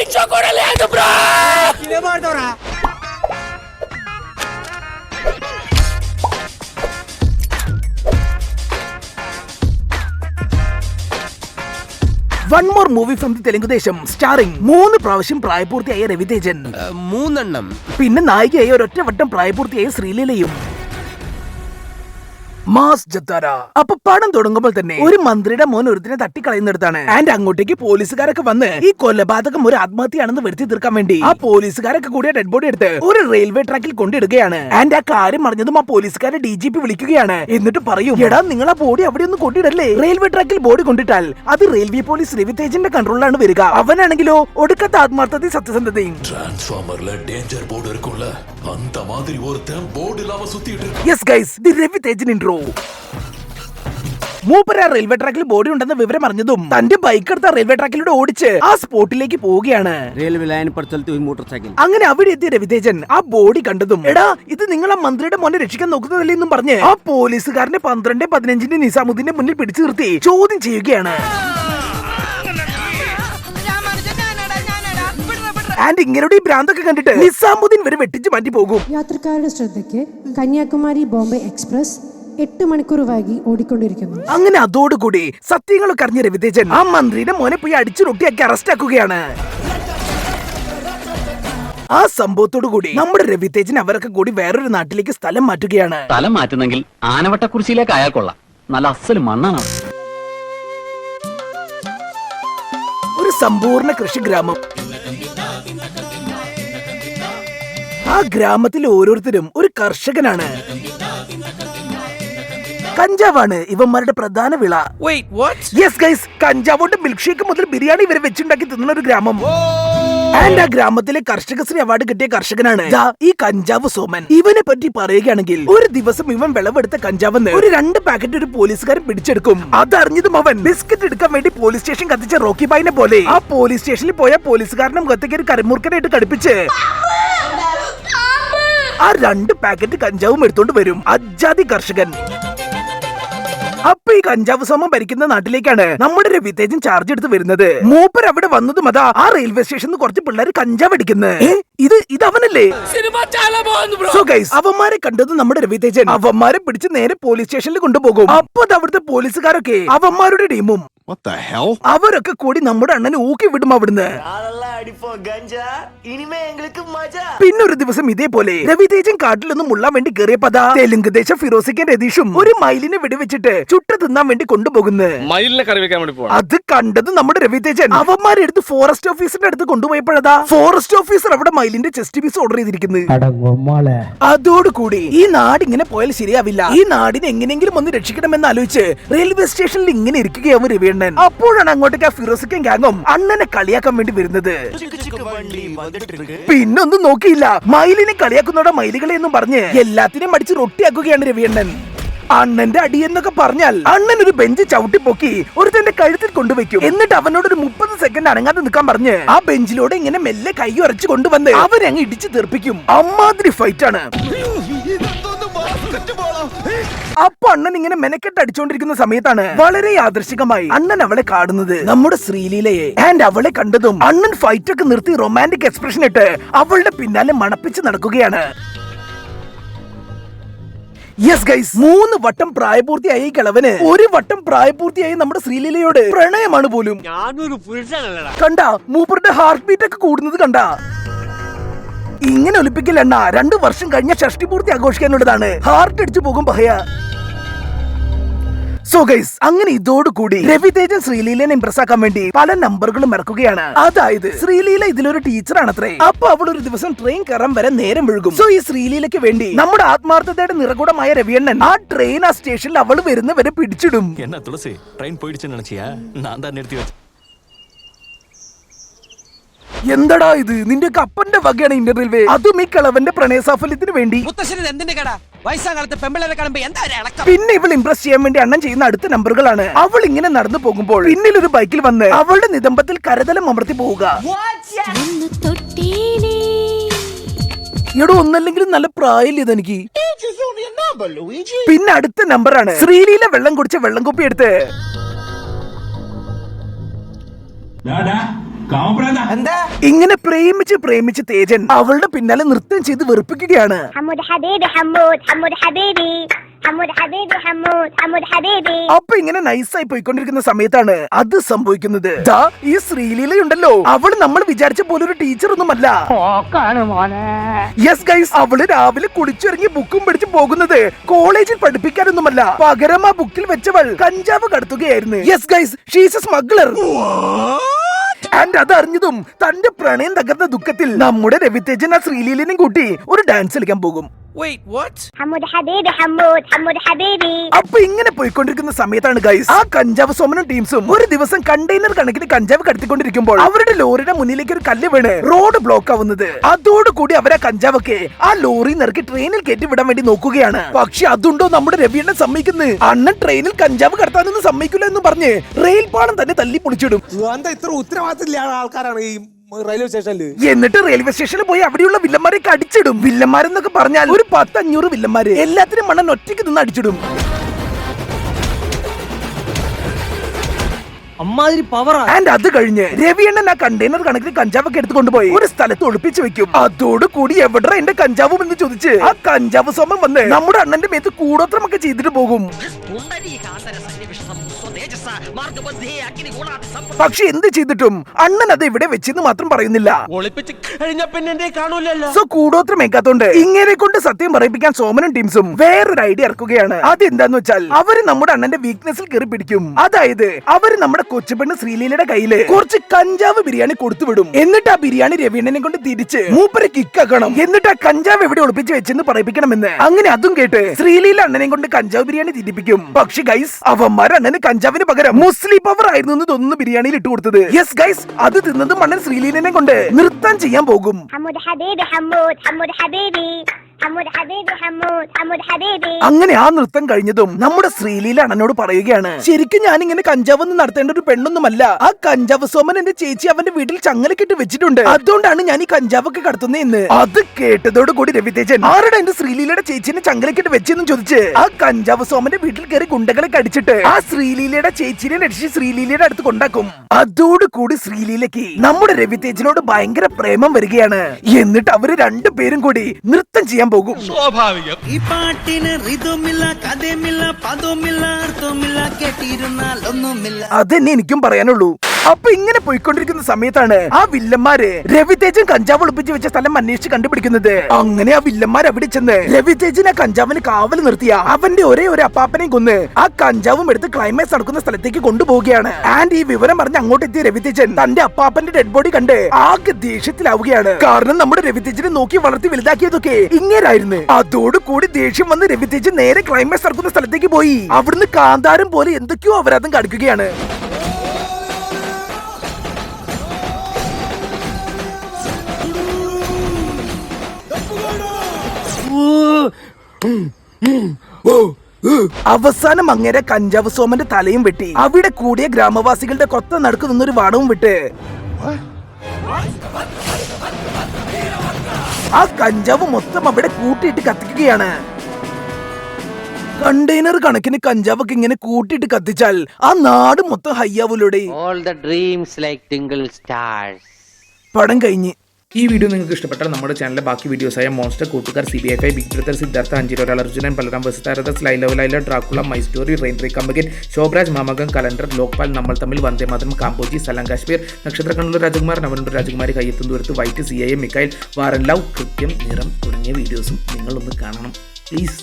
ఇంచో కూడా లేదు bro. One more movie from the Telugu Desam starring 3 പ്രാവശ്യം പ്രായപൂർത്തിയായ രവിതേജൻ, 3 എണ്ണം. പിന്നെ നായികയായ ഒരൊറ്റ വട്ടം പ്രായപൂർത്തിയായ ശ്രീലീലയും. മാസ് ജത്താര. അപ്പൊ പടം തുടങ്ങുമ്പോൾ തന്നെ ഒരു മന്ത്രിയുടെ മോൻ ഒരുത്തിനെ തട്ടിക്കളയുന്നിടത്താണ്. ആൻഡ് അങ്ങോട്ടേക്ക് പോലീസുകാരൊക്കെ വന്ന് ഈ കൊലപാതകം ഒരു ആത്മഹത്യയാണെന്ന് വരുത്തി തീർക്കാൻ വേണ്ടി ആ പോലീസുകാരൊക്കെ കൂടി ഡെഡ് ബോഡി എടുത്ത് ഒരു റെയിൽവേ ട്രാക്കിൽ കൊണ്ടിടുകയാണ്. ആൻഡ് ആ കാര്യം അറിഞ്ഞതും ആ പോലീസുകാരെ DGP വിളിക്കുകയാണ്. എന്നിട്ട് പറയും, എടാ നിങ്ങൾ ആ ബോഡി അവിടെ ഒന്നും കൊണ്ടിടല്ലേ, റെയിൽവേ ട്രാക്കിൽ ബോഡി കൊണ്ടിട്ടാൽ അത് റെയിൽവേ പോലീസ് രവിതേജന്റെ കൺട്രോളിലാണ് വരിക. അവനാണെങ്കിലോ ഒടുക്കത്തെ ആത്മാർത്ഥതയും സത്യസന്ധതയും. Yes guys, the Ravitejan intro. മൂപ്പര റെയിൽവേ ട്രാക്കിൽ ബോഡി ഉണ്ടെന്ന വിവരം അറിഞ്ഞതും തന്റെ ബൈക്ക് എടുത്ത റെയിൽവേ ട്രാക്കിലൂടെ ഓടിച്ച് ആ സ്പോട്ടിലേക്ക് പോവുകയാണ്. റെയിൽവേ ലൈൻ पर चलती हुई मोटरसाइकिल. അങ്ങനെ അവിടെ എത്തിയ രവിതേജൻ ആ ബോഡി കണ്ടതും, എടാ ഇത് നിങ്ങളെ മന്ത്രിയുടെ മോനെ രക്ഷിക്കാൻ നോക്കുന്നതല്ലേ എന്നും പറഞ്ഞ് ആ പോലീസുകാരനെ 12-15 നിസാമുദ്ദീന്റെ മുന്നിൽ പിടിച്ചു നിർത്തി ചോദ്യം ചെയ്യുകയാണ്. ആൻഡ് ഇങ്ങനെയുടെ ഈ ഭ്രാന്തൊക്കെ കണ്ടിട്ട് നിസാമുദ്ദീൻ വരെ വെട്ടിച്ച് മാറ്റി പോകും. യാത്രക്കാരുടെ ശ്രദ്ധയ്ക്ക് കന്യാകുമാരി ബോംബെ എക്സ്പ്രസ് 8 മണിക്കൂർ വൈകി ഓടിക്കൊണ്ടിരിക്കുന്നു. അങ്ങനെ അതോടുകൂടി സത്യങ്ങളൊക്കെ അറിഞ്ഞ രവിതേജൻ ആ മന്ത്രിയുടെ മോനെ പോയി അടിച്ചു റൊട്ടിയാക്കി അറസ്റ്റ് ആക്കുകയാണ്. ആ സംഭവത്തോടു കൂടി നമ്മുടെ രവിതേജൻ അവരൊക്കെ കൂടി വേറൊരു നാട്ടിലേക്ക് സ്ഥലം മാറ്റുകയാണ്. സ്ഥലം മാറ്റുന്നെങ്കിൽ ആനവട്ടക്കുറിശിയിലേക്ക് അയാൾ കൊള്ളാം. നല്ല അസൽ മണ്ണാണ്. ഒരു സമ്പൂർണ്ണ കൃഷി ഗ്രാമം. ആ ഗ്രാമത്തിലെ ഓരോരുത്തരും ഒരു കർഷകനാണ്. കഞ്ചാവാണ് ഇവന്മാരുടെ പ്രധാന വിള. യെസ് ഗൈസ്, കഞ്ചാവോണ്ട് മിൽക്ക് ഷേക്ക് മുതൽ ബിരിയാണി വരെ വെച്ചുണ്ടാക്കി തിന്നുന്ന ഒരു ഗ്രാമം. ആൻഡ് ആ ഗ്രാമത്തിലെ കർഷകശ്രീ അവാർഡ് കിട്ടിയ കർഷകനാണ് ഈ കഞ്ചാവ് സോമൻ. ഇവനെ പറ്റി പറയുകയാണെങ്കിൽ ഒരു ദിവസം ഇവൻ വിളവെടുത്ത കഞ്ചാവെന്ന് ഒരു 2 പാക്കറ്റ് ഒരു പോലീസുകാരൻ പിടിച്ചെടുക്കും. അതറിഞ്ഞതും അവൻ ബിസ്ക്കറ്റ് എടുക്കാൻ വേണ്ടി പോലീസ് സ്റ്റേഷൻ കത്തിച്ച റോക്കി ബായിനെ പോലെ ആ പോലീസ് സ്റ്റേഷനിൽ പോയ പോലീസുകാരനും മുഖത്തേക്ക് ഒരു കരിമൂർക്കനായിട്ട് കടുപ്പിച്ച് ആ 2 പാക്കറ്റ് കഞ്ചാവും എടുത്തോണ്ട് വരും. അജാതി കർഷകൻ. അപ്പൊ ഈ കഞ്ചാവ് സോമം ഭരിക്കുന്ന നാട്ടിലേക്കാണ് നമ്മുടെ രവിതേജൻ ചാർജ് എടുത്ത് വരുന്നത്. മൂപ്പർ അവിടെ വന്നതും അതാ ആ റെയിൽവേ സ്റ്റേഷനിൽ കുറച്ച് പിള്ളേർ കഞ്ചാവ് അടിക്കുന്നത്. ഇത് അവനല്ലേ? സോ ഗൈസ്, അവന്മാരെ കണ്ടത് നമ്മുടെ രവിതേജൻ അവന്മാരെ പിടിച്ച് നേരെ പോലീസ് സ്റ്റേഷനിൽ കൊണ്ടുപോകും. അപ്പൊ അവിടുത്തെ പോലീസുകാരൊക്കെ അവന്മാരുടെ ടീമും അവരൊക്കെ കൂടി നമ്മുടെ അണ്ണനെ ഊക്കി വിടും അവിടുന്ന്. പിന്നെ ഒരു ദിവസം ഇതേപോലെ രവിതേജൻ കാട്ടിലൊന്നും മുള്ളാൻ വേണ്ടി കയറിയപ്പോ തെലുങ്ക് ദേശം ഫിറോസിക്കൻ രതീഷും ഒരു മയിലിനെ വെടിവെച്ചിട്ട് ചുട്ട് തിന്നാൻ വേണ്ടി കൊണ്ടുപോകുന്നു. അത് കണ്ടത് നമ്മുടെ രവിതേജൻ അവന്മാരെ എടുത്ത് ഫോറസ്റ്റ് ഓഫീസറിന്റെ അടുത്ത് കൊണ്ടുപോയപ്പോഴതാ ഫോറസ്റ്റ് ഓഫീസർ അവിടെ മയിലിന്റെ ചെസ്റ്റ് പീസ് ഓർഡർ ചെയ്തിരിക്കുന്നത്. അതോടുകൂടി ഈ നാട് ഇങ്ങനെ പോയാൽ ശരിയാവില്ല, ഈ നാടിനെ എങ്ങനെയെങ്കിലും ഒന്ന് രക്ഷിക്കണമെന്ന് ആലോചിച്ച് റെയിൽവേ സ്റ്റേഷനിൽ ഇങ്ങനെ ഇരിക്കുകയാവും രവിയണ്ണൻ. അപ്പോഴാണ് അങ്ങോട്ടേക്ക് ആ ഫിറോസിക്കൻ ഗാങ്ങും അണ്ണനെ കളിയാക്കാൻ വേണ്ടി വരുന്നത്. പിന്നൊന്നും നോക്കിയില്ല, മയിലിനെ കളിയാക്കുന്നോടെ മയിലുകളെ എന്നും പറഞ്ഞ് എല്ലാത്തിനെയും അടിച്ച് റൊട്ടിയാക്കുകയാണ് രവിയണ്ണൻ. അണ്ണന്റെ അടി എന്നൊക്കെ പറഞ്ഞാൽ അണ്ണൻ ഒരു ബെഞ്ച് ചവിട്ടി പൊക്കി ഒരുത്തന്റെ കഴുത്തിൽ കൊണ്ടുവയ്ക്കും. എന്നിട്ട് അവനോട് ഒരു 30 സെക്കൻഡ് അനങ്ങാതെ നിൽക്കാൻ പറഞ്ഞ് ആ ബെഞ്ചിലൂടെ ഇങ്ങനെ മെല്ലെ കൈ ഉറച്ചു കൊണ്ടുവന്ന് അവരങ്ങ് ഇടിച്ചു തീർപ്പിക്കും. അമ്മാതിരി ഫൈറ്റ് ആണ്. അപ്പൊ അണ്ണൻ ഇങ്ങനെ മെനക്കെട്ട് അടിച്ചോണ്ടിരിക്കുന്ന സമയത്താണ് വളരെ യാദൃശികമായി അണ്ണൻ അവളെ കാണുന്നത്, നമ്മുടെ ശ്രീലീലയെ. ആൻഡ് അവളെ കണ്ടതും അണ്ണൻ ഫൈറ്റ് ഒക്കെ നിർത്തി റൊമാൻറ്റിക് എക്സ്പ്രഷൻ ഇട്ട് അവളുടെ പിന്നാലെ മണപ്പിച്ച് നടക്കുകയാണ്. യെസ് ഗൈസ്, 3 വട്ടം പ്രായപൂർത്തിയായ ഈ കിളവന് 1 വട്ടം പ്രായപൂർത്തിയായ നമ്മുടെ ശ്രീലീലയോട് പ്രണയമാണ് പോലും. കണ്ട മൂപ്പറുടെ ഹാർട്ട് ബീറ്റ് ഒക്കെ കൂടുന്നത് കണ്ട. ഇങ്ങനെ ഒലിപ്പിക്കലെണ്ണ 2 വർഷം കഴിഞ്ഞ ഷഷ്ടി പൂർത്തി ആഘോഷിക്കാനുള്ളതാണ്. ഹാർട്ട് അടിച്ചു പോകും ഭയ. സോ ഗൈസ്, അങ്ങനെ ഇതോടുകൂടി രവിതേജൻ ശ്രീലീലനെ ഇംപ്രസ് ആക്കാൻ വേണ്ടി പല നമ്പറുകളും ഇറക്കുകയാണ്. അതായത് ശ്രീലീല ഇതിലൊരു ടീച്ചറാണത്രേ. അപ്പൊ അവൾ ഒരു ദിവസം ട്രെയിൻ കയറാൻ വരെ നേരം വിഴുകും. സോ ഈ ശ്രീലീലയ്ക്ക് വേണ്ടി നമ്മുടെ ആത്മാർത്ഥതയുടെ നിറകൂടമായ രവിയണ്ണൻ ആ ട്രെയിൻ ആ സ്റ്റേഷനിൽ അവൾ വരുന്നവരെ പിടിച്ചിടും. എന്താടാ ഇത്, നിന്റെ അപ്പന്റെ വകയാണ് ഇന്ത്യൻ റെയിൽവേ, അതും ഈ കളവന്റെ പ്രണയ സാഫല്യത്തിന് വേണ്ടി. പിന്നെ ഇവൾ ഇംപ്രസ് ചെയ്യാൻ വേണ്ടി അണ്ണൻ ചെയ്യുന്ന അടുത്ത നമ്പറുകളാണ്. അവൾ ഇങ്ങനെ നടന്നു പോകുമ്പോൾ പിന്നിൽ ഒരു ബൈക്കിൽ വന്ന് അവളുടെ നിതംബത്തിൽ കരതലം അമർത്തി പോവുക. എടോ, ഒന്നല്ലെങ്കിലും നല്ല പ്രായമില്ല ഇതെനിക്ക്. പിന്നെ അടുത്ത നമ്പറാണ് ശ്രീലീല വെള്ളം കുടിച്ച വെള്ളം കുപ്പി എടുത്ത് എന്താ ഇങ്ങനെ പ്രേമിച്ച് തേജൻ അവളുടെ പിന്നാലെ നൃത്തം ചെയ്ത് വെറുപ്പിക്കുകയാണ്. അപ്പൊ ഇങ്ങനെ നൈസായി പോയിക്കൊണ്ടിരിക്കുന്ന സമയത്താണ് അത് സംഭവിക്കുന്നത്. ദാ ഈ ശ്രീലീലയുണ്ടല്ലോ, അവള് നമ്മൾ വിചാരിച്ച പോലെ ഒരു ടീച്ചർ ഒന്നുമല്ല. യെസ് ഗൈസ്, അവള് രാവിലെ കുളിച്ചിറങ്ങി ബുക്കും പിടിച്ച് പോകുന്നത് കോളേജിൽ പഠിപ്പിക്കാനൊന്നുമല്ല, പകരം ആ ബുക്കിൽ വെച്ചവൾ കഞ്ചാവ് കടത്തുകയായിരുന്നു. Yes guys, she's a smuggler. And അത് അറിഞ്ഞതും തന്റെ പ്രണയം തകർന്ന ദുഃഖത്തിൽ നമ്മുടെ രവിതേജൻ ആ ശ്രീലീലിനെയും കൂട്ടി ഒരു ഡാൻസ് കളിക്കാൻ പോകും. അപ്പൊ ഇങ്ങനെ പോയിക്കൊണ്ടിരിക്കുന്ന സമയത്താണ് ഗൈസ് ആ കഞ്ചാവ് സോമനും ടീംസും ഒരു ദിവസം കണ്ടെയ്നർ കണക്കിന് കഞ്ചാവ് കടത്തിക്കൊണ്ടിരിക്കുമ്പോൾ അവരുടെ ലോറിയുടെ മുന്നിലേക്ക് ഒരു കല്ല് വീണ് റോഡ് ബ്ലോക്ക് ആവുന്നത്. അതോടുകൂടി അവർ ആ കഞ്ചാവൊക്കെ ആ ലോറി നിറക്കി ട്രെയിനിൽ കയറ്റി വിടാൻ വേണ്ടി നോക്കുകയാണ്. പക്ഷെ അതുണ്ടോ നമ്മുടെ രവിയണ്ണൻ സമ്മതിക്കുന്നത്? അണ്ണൻ ട്രെയിനിൽ കഞ്ചാവ് കടത്താനൊന്നും സമ്മതിക്കില്ല എന്ന് പറഞ്ഞ് റെയിൽ പാളം തന്നെ തല്ലി പൊളിച്ചിടും. ഇത്ര ഉത്തരവാദിത്തമില്ലാത്ത ആൾക്കാരാണ് ഈ റെയിൽവേ സ്റ്റേഷനിൽ. എന്നിട്ട് റെയിൽവേ സ്റ്റേഷനിൽ പോയി അവിടെയുള്ള വില്ലന്മാരെ അടിച്ചിടും. വില്ലന്മാരെന്നൊക്കെ പറഞ്ഞാൽ ഒരു 10-500 വില്ലന്മാര് എല്ലാത്തിനും മണ്ണൻ ഒറ്റയ്ക്ക് നിന്ന് അടിച്ചിടും. ആൻഡ് അത് കഴിഞ്ഞ് രവിയണ്ണൻ ആ കണ്ടെയ്നർ കണക്കിന് കഞ്ചാവൊക്കെ എടുത്തുകൊണ്ടുപോയി ഒരു സ്ഥലത്ത് ഒളിപ്പിച്ചു വെക്കും. അതോടുകൂടി എവിടെ എന്റെ കഞ്ചാവും എന്ന് ചോദിച്ച് ആ കഞ്ചാവ് സോമൻ വന്ന് നമ്മുടെ അണ്ണന്റെ മേത്ത് കൂടോത്രമൊക്കെ ചെയ്തിട്ട് പോകും. പക്ഷെ എന്ത് ചെയ്തിട്ടും അണ്ണൻ അത് ഇവിടെ വെച്ചെന്ന് മാത്രം പറയുന്നില്ല. സോ കൂടോത്രം ഏക്കാത്തോണ്ട് ഇങ്ങനെ കൊണ്ട് സത്യം പറയിപ്പിക്കാൻ സോമനും ടീംസും വേറൊരു ഐഡിയ ഇറക്കുകയാണ്. അതെന്താന്ന് വെച്ചാൽ അവര് നമ്മുടെ അണ്ണന്റെ വീക്ക്നെസ്സിൽ കയറി പിടിക്കും. അതായത് അവര് നമ്മുടെ കൊച്ചുപെണ്ണ് ശ്രീലീലയുടെ കയ്യില് കുറച്ച് കഞ്ചാവ് ബിരിയാണി കൊടുത്തുവിടും. എന്നിട്ട് ആ ബിരിയാണി രവീണ്ണനെ കൊണ്ട് തിരിച്ച് മൂപ്പരെ കിക്കാക്കണം. എന്നിട്ട് ആ കഞ്ചാവ് എവിടെ ഒളിപ്പിച്ച് വെച്ചെന്ന് പറയിപ്പിക്കണമെന്ന്. അങ്ങനെ അതും കേട്ട് ശ്രീലീല അണ്ണനെ കൊണ്ട് കഞ്ചാവ് ബിരിയാണി തിരിപ്പിക്കും. പക്ഷെ ഗൈസ് അവന്മാർ അണ്ണന് കഞ്ചാവിന് പകരം മുസ്ലിം പവർ ആയിരുന്നു എന്ന് തോന്നുന്നു ബിരിയാണിയിൽ ഇട്ട് കൊടുത്തത്. യെസ് ഗൈസ്, അത് തിന്നത് മണ്ണൻ ശ്രീലീലനെ കൊണ്ട് നൃത്തം ചെയ്യാൻ പോകും. അങ്ങനെ ആ നൃത്തം കഴിഞ്ഞതും നമ്മുടെ ശ്രീലീല അണ്ണനോട് പറയുകയാണ്, ശരിക്കും ഞാൻ ഇങ്ങനെ കഞ്ചാവൊന്നും നടത്തേണ്ട ഒരു പെണ്ണൊന്നുമല്ല. ആ കഞ്ചാവ് സോമൻ എന്റെ ചേച്ചി അവന്റെ വീട്ടിൽ ചങ്ങലക്കിട്ട് വെച്ചിട്ടുണ്ട്, അതുകൊണ്ടാണ് ഞാൻ ഈ കഞ്ചാവൊക്കെ കടത്തുന്നതെന്ന്. അത് കേട്ടതോട് കൂടി രവിതേജൻ ആരുടെ എന്റെ ശ്രീലീലയുടെ ചേച്ചിനെ ചങ്ങലക്കിട്ട് വെച്ചെന്ന് ചോദിച്ച് ആ കഞ്ചാവ് സോമന്റെ വീട്ടിൽ കയറി ഗുണ്ടകളെ കടിച്ചിട്ട് ആ ശ്രീലീലയുടെ ചേച്ചിനെ രക്ഷിച്ച് ശ്രീലീലയുടെ അടുത്ത് കൊണ്ടാക്കും. അതോടുകൂടി ശ്രീലീലയ്ക്ക് നമ്മുടെ രവിതേജനോട് ഭയങ്കര പ്രേമം വരികയാണ്. എന്നിട്ട് അവര് രണ്ടുപേരും കൂടി നൃത്തം ചെയ്യാൻ പോകും. സ്വാഭാവികം. ഈ പാട്ടിന് ഋതുമില്ല, കഥമില്ല, പദമില്ല, അർത്ഥമില്ല, കേട്ടിരുന്നാൽ ഒന്നുമില്ല. അതെന്നെ എനിക്കും പറയാനുള്ളൂ. അപ്പൊ ഇങ്ങനെ പോയിക്കൊണ്ടിരിക്കുന്ന സമയത്താണ് ആ വില്ലന്മാര് രവിതേജൻ കഞ്ചാവ് ഒളിപ്പിച്ച് വെച്ച സ്ഥലം അന്വേഷിച്ച് കണ്ടുപിടിക്കുന്നത്. അങ്ങനെ ആ വില്ലന്മാർ അവിടെ ചെന്ന് രവിതേജൻ ആ കഞ്ചാവിന് കാവൽ നിർത്തിയ അവന്റെ ഒരേ ഒരു അപ്പാപ്പനെയും കൊന്ന് ആ കഞ്ചാവും എടുത്ത് ക്ലൈമാക്സ് നടക്കുന്ന സ്ഥലത്തേക്ക് കൊണ്ടുപോവുകയാണ്. ആൻഡ് ഈ വിവരം പറഞ്ഞ് അങ്ങോട്ട് എത്തിയ രവിതേജൻ തന്റെ അപ്പാപ്പന്റെ ഡെഡ് ബോഡി കണ്ട് ആകെ ദേഷ്യത്തിലാവുകയാണ്. കാരണം നമ്മുടെ രവിതേജനെ നോക്കി വളർത്തി വലുതാക്കിയതൊക്കെ ഇങ്ങേരായിരുന്നു. അതോടുകൂടി ദേഷ്യം വന്ന് രവിതേജൻ നേരെ ക്ലൈമാക്സ് നടക്കുന്ന സ്ഥലത്തേക്ക് പോയി അവിടുന്ന് കാന്താരം പോലെ എന്തൊക്കെയോ അപരാധം കാണിക്കുകയാണ്. അവസാനം അങ്ങേരെ കഞ്ചാവ് സോമന്റെ തലയും വെട്ടി അവിടെ കൂടിയ ഗ്രാമവാസികളുടെ കൊത്ത നടുക്ക് നിന്നൊരു വാടവും വിട്ട് ആ കഞ്ചാവ് മൊത്തം അവിടെ കൂട്ടിയിട്ട് കത്തിക്കുകയാണ്. കണ്ടെയ്നർ കണക്കിന് കഞ്ചാവൊക്കെ ഇങ്ങനെ കൂട്ടിയിട്ട് കത്തിച്ചാൽ ആ നാട് മൊത്തം ഹയ്യാവൂലൂടെ. പടം കഴിഞ്ഞ്. ഈ വീഡിയോ നിങ്ങൾക്ക് ഇഷ്ടപ്പെട്ടാൽ നമ്മുടെ ചാനലിലെ ബാക്കി വീഡിയോസായ monster, Koottukar, CBFI, big brother, Siddhartha, അഞ്ചിരോരാൾ, അർജുനൻ, ബലറാം, വസുതാരദ, lie love Laila, Dracula, my story, rain റേ കമ്പഗൻ, ശോഭരാജ്, മാമകം, കലണ്ടർ, ലോക്പാൽ, നമ്മൾ തമ്മിൽ, വന്ദേ മാതരം, കാമ്പോജി, സലാം കാശ്മീർ, നക്ഷത്ര കണ്ണൂർ രാജകുമാർ, നവനൂർ രാജകുമാരി, കയ്യെത്തും ദൂരത്ത്, വൈറ്റ്, CIA, മിക്കായിൽ, വാറൻ ലവ്, കൃത്യം, നിറം തുടങ്ങിയ വീഡിയോസും നിങ്ങളൊന്ന് കാണണം പ്ലീസ്.